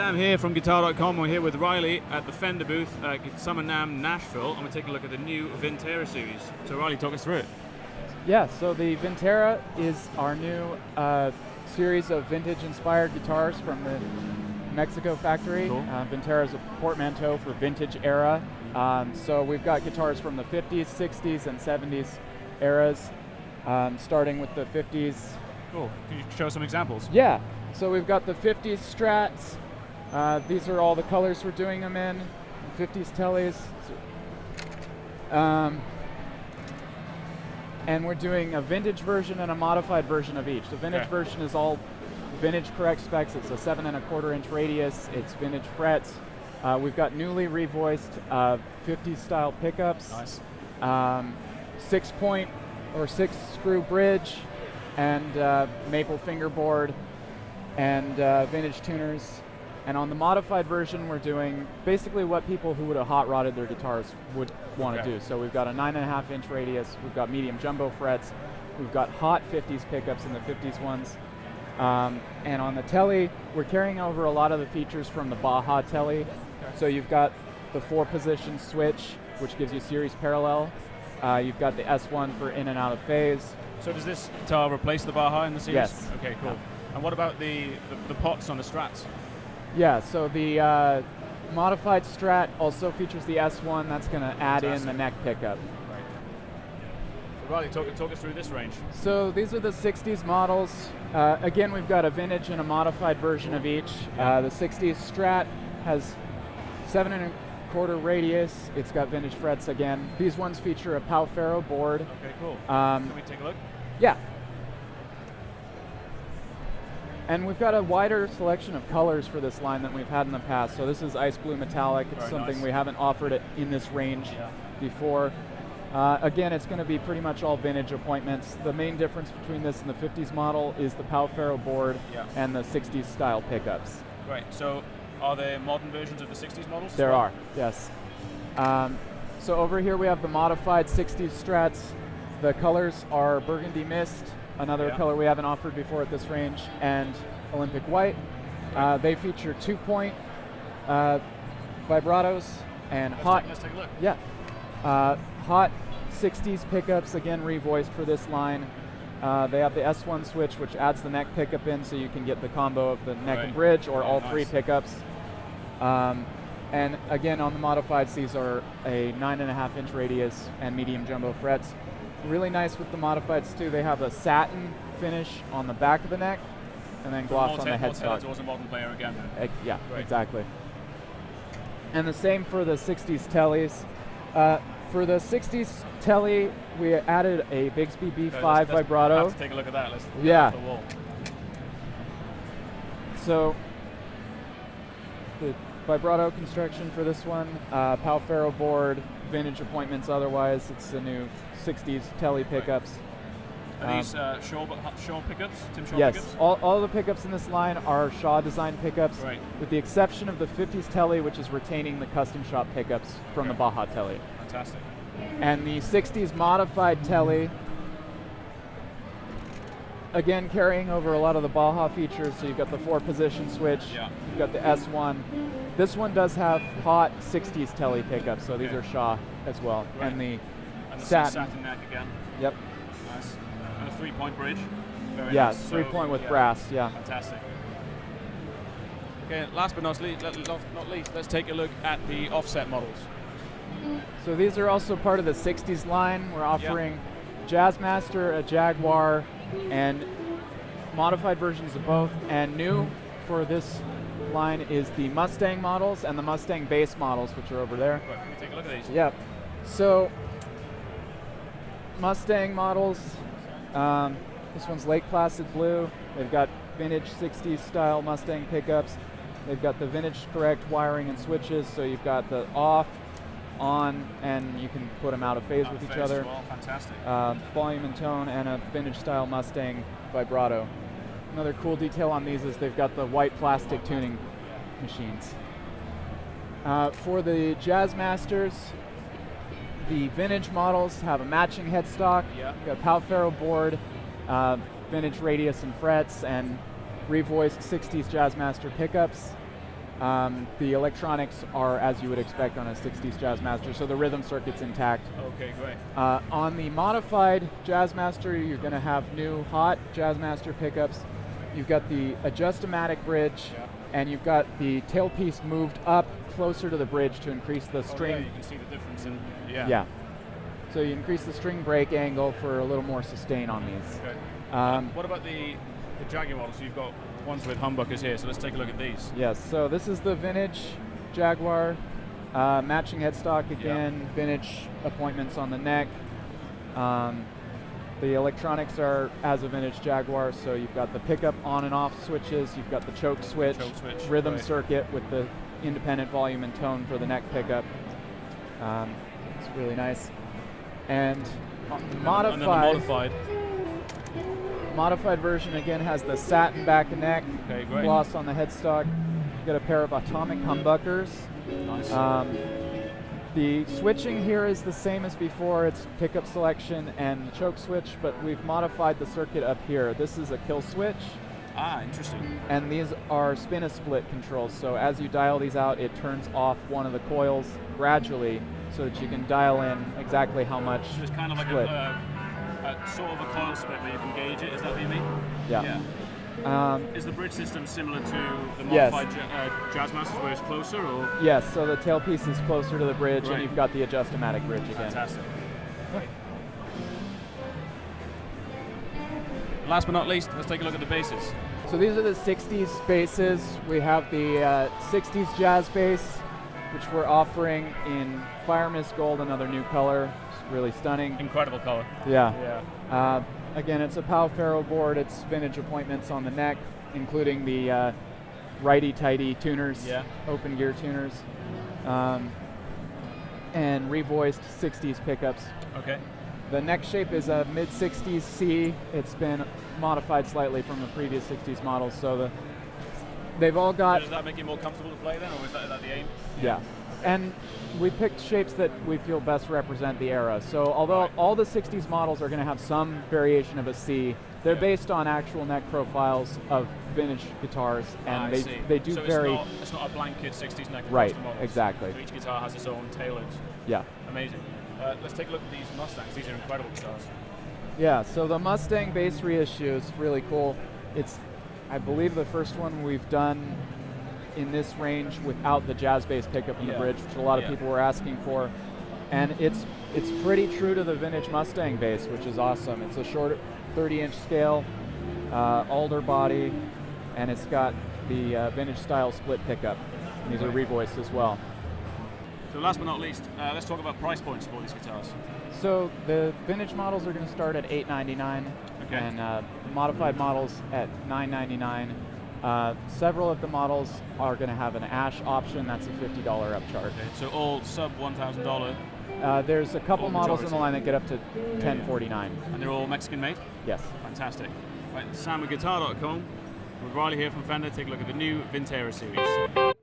Sam here from Guitar.com. We're here with Riley at the Fender booth at Summer NAMM Nashville, and we're taking a look at the new Vintera series. So Riley, talk us through it. Yeah, so the Vintera is our new series of vintage-inspired guitars from the Mexico factory. Cool. Vintera is a portmanteau for vintage era. So we've got guitars from the 50s, 60s, and 70s eras, starting with the 50s. Cool. Can you show some examples? Yeah, so we've got the 50s Strats. These are all the colors we're doing them in. 50s Tellys. And we're doing a vintage version and a modified version of each. The vintage version is all vintage correct specs. It's a 7 1/4 inch radius. It's vintage frets. We've got newly revoiced 50s style pickups. Nice. 6-point or 6-screw bridge, and maple fingerboard, and vintage tuners. And on the modified version, we're doing basically what people who would have hot rodded their guitars would want to do. So we've got a 9.5 inch radius, we've got medium jumbo frets, we've got hot 50s pickups in the 50s ones. And on the Telly, we're carrying over a lot of the features from the Baja Telly. So you've got the 4-position switch, which gives you series parallel. You've got the S1 for in and out of phase. So does this guitar replace the Baja in the series? Yes. Okay, cool. And what about the pots on the Strats? Yeah, so the modified Strat also features the S1. That's going to add in the neck pickup. Right. So Riley, talk us through this range. So these are the 60s models. Again, we've got a vintage and a modified version of each. The 60s Strat has 7 1/4 radius. It's got vintage frets again. These ones feature a Palfero board. Okay, cool. Can we take a look? Yeah. And we've got a wider selection of colors for this line than we've had in the past. So this is ice blue metallic. It's something we haven't offered it in this range before. Again, it's going to be pretty much all vintage appointments. The main difference between this and the 50s model is the Palfero board and the 60s style pickups. Right. So are there modern versions of the 60s models? There are, yes. So over here we have the modified 60s Strats. The colors are Burgundy Mist, another color we haven't offered before at this range, and Olympic White. They feature 2-point vibratos and let's take a look. Yeah, hot 60s pickups, again revoiced for this line. They have the S1 switch, which adds the neck pickup in, so you can get the combo of the neck and bridge, or all 3 pickups. And again, on the modifieds, these are a 9.5 inch radius and medium jumbo frets. Really nice with the modifieds too. They have a satin finish on the back of the neck, and then gloss on the headstock. Towards a modern player again. Yeah, exactly. And the same for the 60s Tellys. For the 60s Telly, we added a Bigsby B5 Vibrato. Let's take a look at that. Let's off the wall. So the vibrato construction for this one, Palfero board, vintage appointments otherwise. It's the new 60s Telly pickups. Are these Shaw pickups? Tim Shaw yes, pickups? all the pickups in this line are Shaw design pickups, with the exception of the 50s Telly, which is retaining the custom shop pickups from the Baja Telly. Fantastic. And the 60s modified Telly, again carrying over a lot of the Baja features. So you've got the 4-position switch, you've got the S1. This one does have hot 60s Telly pickups, so these are Shaw as well. And the satin neck again. Yep. Nice. And a 3-point bridge. Very yeah, nice. 3-point with brass. Yeah. Fantastic. Okay, last but not least, let's take a look at the offset models. So these are also part of the 60s line. We're offering Jazzmaster, a Jaguar, and modified versions of both. And new for this line is the Mustang models and the Mustang base models, which are over there. Right, can we take a look at these? Yep. So Mustang models, this one's Lake Placid blue. They've got vintage 60s style Mustang pickups. They've got the vintage correct wiring and switches, so you've got the off, on, and you can put them out of phase with each other. Well. Fantastic. Volume and tone, and a vintage style Mustang vibrato. Another cool detail on these is they've got the white plastic tuning machines. For the Jazzmasters, the vintage models have a matching headstock, got a Palfero board, vintage radius and frets, and revoiced 60s Jazzmaster pickups. The electronics are as you would expect on a 60s Jazzmaster, so the rhythm circuit's intact. Okay, great. On the modified Jazzmaster, you're going to have new hot Jazzmaster pickups. You've got the Adjust-O-Matic bridge, and you've got the tailpiece moved up closer to the bridge to increase the string. Yeah, you can see the difference in, Yeah. So you increase the string break angle for a little more sustain on these. Okay. What about the Jaguar models? So you've got ones with humbuckers here, so let's take a look at these. Yes, so this is the vintage Jaguar, matching headstock again, vintage appointments on the neck. The electronics are as a vintage Jaguar, so you've got the pickup on and off switches, you've got the choke switch, rhythm circuit with the independent volume and tone for the neck pickup. It's really nice. And modified version again has the satin back and neck, gloss on the headstock. You've got a pair of atomic humbuckers. Nice. The switching here is the same as before. It's pickup selection and choke switch, but we've modified the circuit up here. This is a kill switch. Ah, interesting. And these are spin-a-split controls, so as you dial these out, it turns off one of the coils gradually so that you can dial in exactly how much So it's kind of like split. a sort of a coil split where you can gauge it, is that what you mean? Yeah. Is the bridge system similar to the Yes. modified Jazzmasters where it's closer, or? Yes, so the tailpiece is closer to the bridge, Right. and you've got the Adjust-O-Matic bridge again. Fantastic. Last but not least, let's take a look at the basses. So these are the 60s basses. We have the 60s jazz bass, which we're offering in Fire Mist Gold, another new color. It's really stunning. Incredible color. Yeah. Again, it's a Pal Faro board. It's vintage appointments on the neck, including the righty-tighty tuners, open gear tuners, and revoiced 60s pickups. Okay. The neck shape is a mid-60s C. It's been modified slightly from the previous 60s models, so they've all got... Does that make it more comfortable to play then, or is that the aim? Yeah. And we picked shapes that we feel best represent the era. So although all the 60s models are going to have some variation of a C, they're based on actual neck profiles of vintage guitars, and they do so vary. It's not a blanket 60s neck across Right, the models. exactly. So each guitar has its own tailored. Yeah. Amazing. Let's take a look at these Mustangs. These are incredible guitars. Yeah, so the Mustang bass reissue is really cool. It's, I believe, the first one we've done in this range without the jazz bass pickup in the bridge, which a lot of people were asking for. And it's pretty true to the vintage Mustang bass, which is awesome. It's a short 30-inch scale, alder body, and it's got the vintage style split pickup. And these are revoiced as well. So last but not least, let's talk about price points for these guitars. So the vintage models are going to start at $899, and the modified models at $999. Several of the models are going to have an ash option. That's a $50 upcharge. Okay, so all sub $1,000. There's a couple models in the line that get up to $1049. And they're all Mexican made? Yes. Fantastic. Right, Sam with Guitar.com. With Riley here from Fender. Take a look at the new Vintera series.